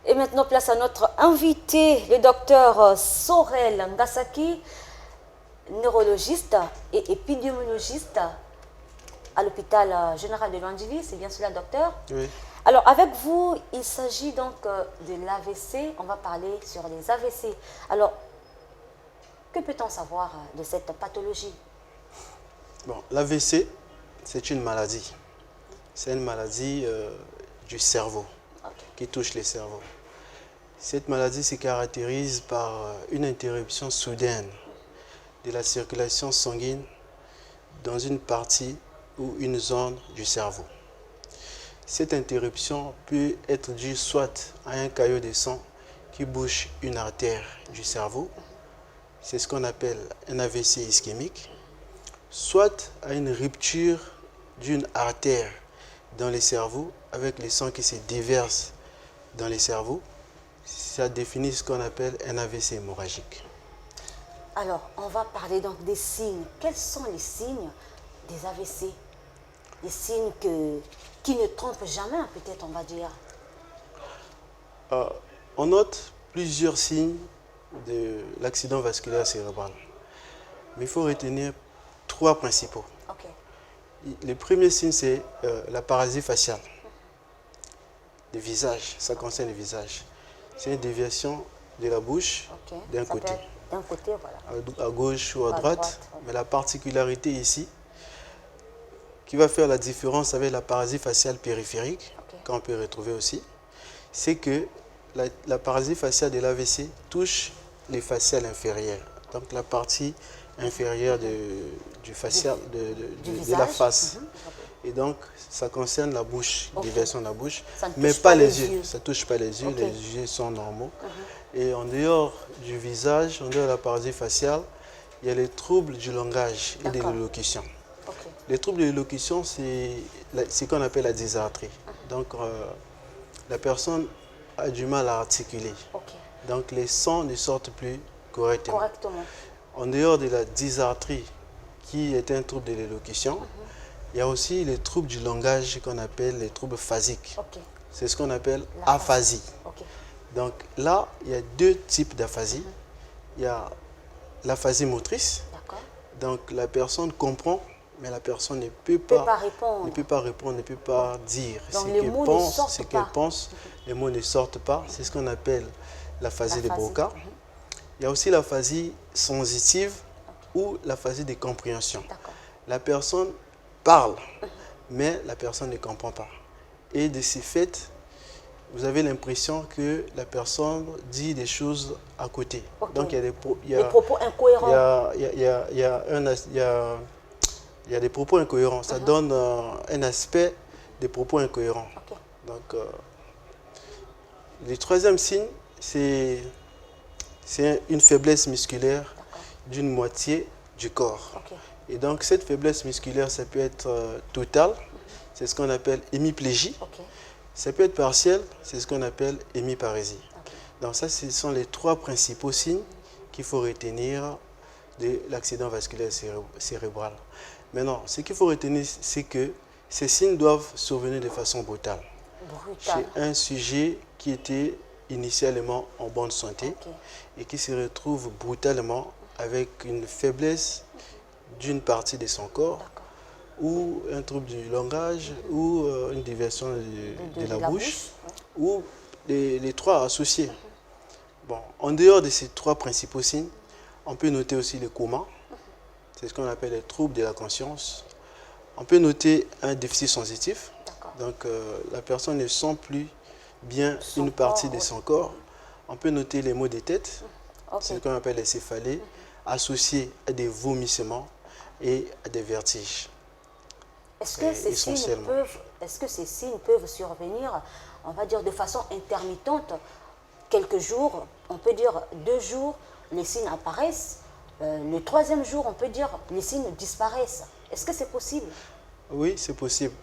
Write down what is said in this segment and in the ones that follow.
Et maintenant, place à notre invité, le docteur Sorel Ngasaki, neurologiste et épidémiologiste à l'hôpital général de Luandili. C'est bien cela, docteur? Oui. Alors, avec vous, il s'agit donc de l'AVC. On va parler sur les AVC. Alors, que peut-on savoir de cette pathologie? Bon, l'AVC, c'est une maladie. C'est une maladie du cerveau, qui touche les cerveaux. Cette maladie se caractérise par une interruption soudaine de la circulation sanguine dans une partie ou une zone du cerveau. Cette interruption peut être due soit à un caillot de sang qui bouche une artère du cerveau, c'est ce qu'on appelle un AVC ischémique, soit à une rupture d'une artère dans le cerveau avec le sang qui se déverse dans le cerveau. Ça définit ce qu'on appelle un AVC hémorragique. Alors, on va parler donc des signes. Quels sont les signes des AVC? Des signes qui ne trompent jamais, peut-être, on va dire. On note plusieurs signes de l'accident vasculaire cérébral. Mais il faut retenir trois principaux. Ok. Le premier signe, c'est la paralysie faciale. Le visage, ça concerne le visage. C'est une déviation de la bouche d'un côté. D'un côté, voilà. À gauche ou à droite. Ouais. Mais la particularité ici, qui va faire la différence avec la paralysie faciale périphérique, qu'on peut retrouver aussi, c'est que la paralysie faciale de l'AVC touche les faciales inférieures. Donc la partie inférieure du facial, de la face. Et donc, ça concerne la bouche, déviation de la bouche, mais pas les yeux. Ça ne touche pas les yeux, les yeux sont normaux. Et en dehors du visage, en dehors de la paralysie faciale, il y a les troubles du langage et de l'élocution. Les troubles de l'élocution, c'est ce qu'on appelle la dysarthrie. Donc, la personne a du mal à articuler. Donc, les sons ne sortent plus correctement. En dehors de la dysarthrie, qui est un trouble de l'élocution, il y a aussi les troubles du langage qu'on appelle les troubles phasiques. C'est ce qu'on appelle aphasie. Donc là, il y a deux types d'aphasie. Il y a l'aphasie motrice. Donc la personne comprend, mais la personne ne peut pas répondre, ne peut pas dire ce qu'elle pense. Les mots ne sortent pas. C'est ce qu'on appelle l'aphasie de Broca. Il y a aussi l'aphasie sensitive ou l'aphasie de compréhension. La personne parle, mais la personne ne comprend pas. Et de ce fait, vous avez l'impression que la personne dit des choses à côté. Donc il y a des propos incohérents. Il y a des propos incohérents. Ça donne un aspect des propos incohérents. Donc, le troisième signe, c'est une faiblesse musculaire d'une moitié du corps. Et donc, cette faiblesse musculaire, ça peut être totale, c'est ce qu'on appelle hémiplégie. Ça peut être partiel, c'est ce qu'on appelle hémiparésie. Donc ça, ce sont les trois principaux signes qu'il faut retenir de l'accident vasculaire cérébral. Maintenant, ce qu'il faut retenir, c'est que ces signes doivent survenir de façon brutale. Chez un sujet qui était initialement en bonne santé et qui se retrouve brutalement avec une faiblesse d'une partie de son corps ou un trouble du langage ou une déviation de la bouche ou les trois associés. Bon, en dehors de ces trois principaux signes, on peut noter aussi le coma, c'est ce qu'on appelle les troubles de la conscience. On peut noter un déficit sensitif, donc la personne ne sent plus bien une partie de son corps. On peut noter les maux de tête, c'est ce qu'on appelle les céphalées, associés à des vomissements et à des vertiges. Est-ce que ces signes peuvent survenir, on va dire, de façon intermittente? Quelques jours, on peut dire 2 jours, les signes apparaissent. Le 3e jour, on peut dire les signes disparaissent. Est-ce que c'est possible? Oui, c'est possible.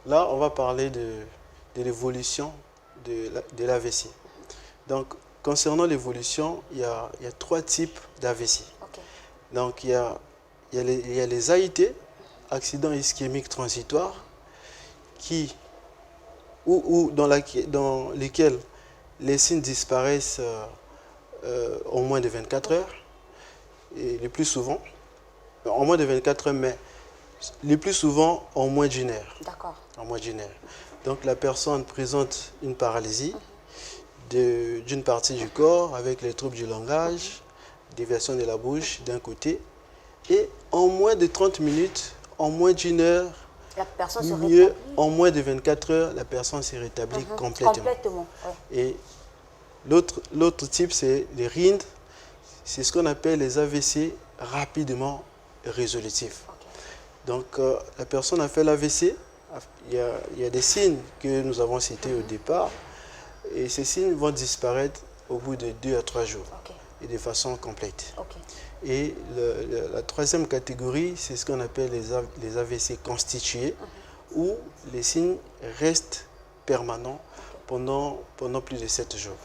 Là, on va parler de l'évolution de l'AVC. Donc, concernant l'évolution, il y a 3 types d'AVC. Donc, il y a les AIT, accidents ischémiques transitoires, dans lesquels les signes disparaissent en moins de 24 heures, et le plus souvent, en moins de 24 heures, mais le plus souvent en moins d'une heure. D'accord. En moins d'une heure. Donc la personne présente une paralysie d'une partie du corps avec les troubles du langage, déviation de la bouche d'un côté, et en moins de 30 minutes, en moins d'une heure, la personne se mieux, rétablit. en moins de 24 heures, la personne se rétablit complètement. Complètement, ouais. Et l'autre type, c'est les RIND. C'est ce qu'on appelle les AVC rapidement résolutifs. Okay. Donc, la personne a fait l'AVC. Il y a des signes que nous avons cités au départ. Et ces signes vont disparaître au bout de 2 à 3 jours. Okay. Et de façon complète. Okay. Et la troisième catégorie, c'est ce qu'on appelle les AVC constitués, où les signes restent permanents pendant plus de 7 jours.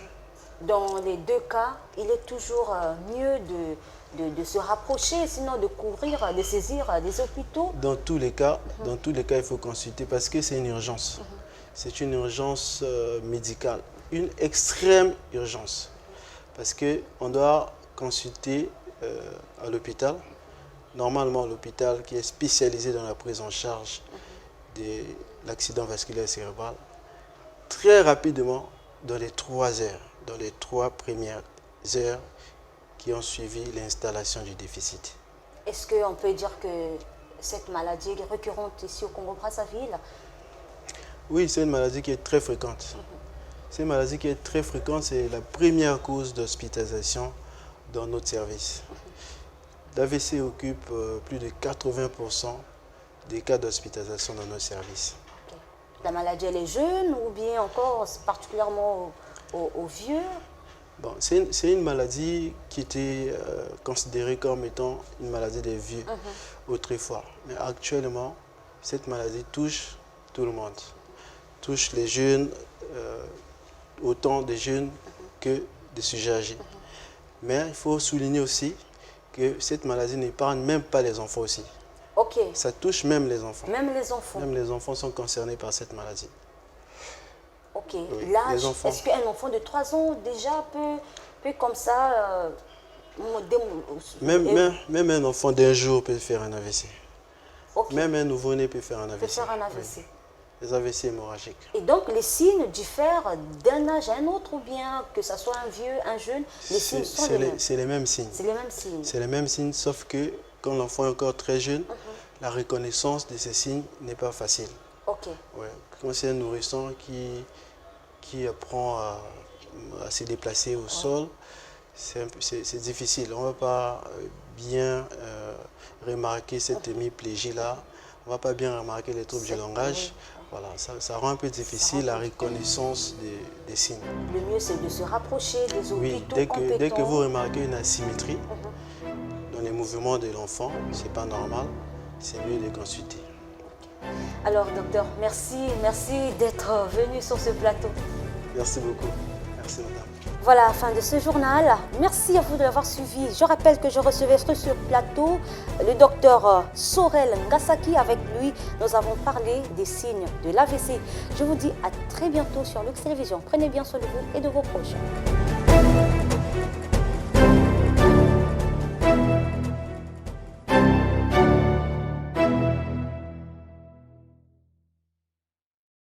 Dans les deux cas, il est toujours mieux de se rapprocher, sinon de couvrir, de saisir des hôpitaux. Dans tous les cas, il faut consulter parce que c'est une urgence. C'est une urgence médicale, une extrême urgence. Parce qu'on doit consulter à l'hôpital, normalement l'hôpital qui est spécialisé dans la prise en charge de l'accident vasculaire cérébral, très rapidement dans les 3 heures, dans les 3 premières heures qui ont suivi l'installation du déficit. Est-ce qu'on peut dire que cette maladie est récurrente ici au Congo-Brazzaville? Oui, c'est une maladie qui est très fréquente. C'est une maladie qui est très fréquente, c'est la première cause d'hospitalisation dans notre service. L'AVC occupe plus de 80% des cas d'hospitalisation dans nos services. Okay. La maladie, elle est jeune ou bien encore particulièrement aux vieux? Bon, c'est une maladie qui était considérée comme étant une maladie des vieux autrefois. Mais actuellement, cette maladie touche tout le monde. Touche les jeunes, autant des jeunes que des sujets âgés. Mais il faut souligner aussi que cette maladie n'épargne même pas les enfants aussi. Ok. Ça touche même les enfants. Même les enfants. Même les enfants sont concernés par cette maladie. Ok. Oui, L'âge, est-ce qu'un enfant de 3 ans déjà peut comme ça... même un enfant d'un jour peut faire un AVC. Okay. Même un nouveau-né peut faire un AVC. Peut faire un AVC. Oui. Les AVC hémorragiques. Et donc, les signes diffèrent d'un âge à un autre ou bien que ce soit un vieux, un jeune, les signes sont les mêmes? C'est les mêmes signes. C'est les mêmes signes. C'est les mêmes signes, sauf que quand l'enfant est encore très jeune, la reconnaissance de ces signes n'est pas facile. Ok. Ouais. Quand c'est un nourrisson qui apprend à se déplacer au sol, c'est difficile. On ne va pas bien remarquer cette hémiplégie-là. On ne va pas bien remarquer les troubles du langage. Voilà, ça rend un peu difficile la reconnaissance des signes. Le mieux, c'est de se rapprocher des hôpitaux compétents. Dès que vous remarquez une asymétrie dans les mouvements de l'enfant, ce n'est pas normal, c'est mieux de consulter. Alors, docteur, merci d'être venu sur ce plateau. Merci beaucoup. Merci, madame. Voilà, fin de ce journal. Merci à vous de l'avoir suivi. Je rappelle que je recevais sur ce plateau le docteur Sorel Ngasaki. Avec lui, nous avons parlé des signes de l'AVC. Je vous dis à très bientôt sur Lux Télévision. Prenez bien soin de vous et de vos proches.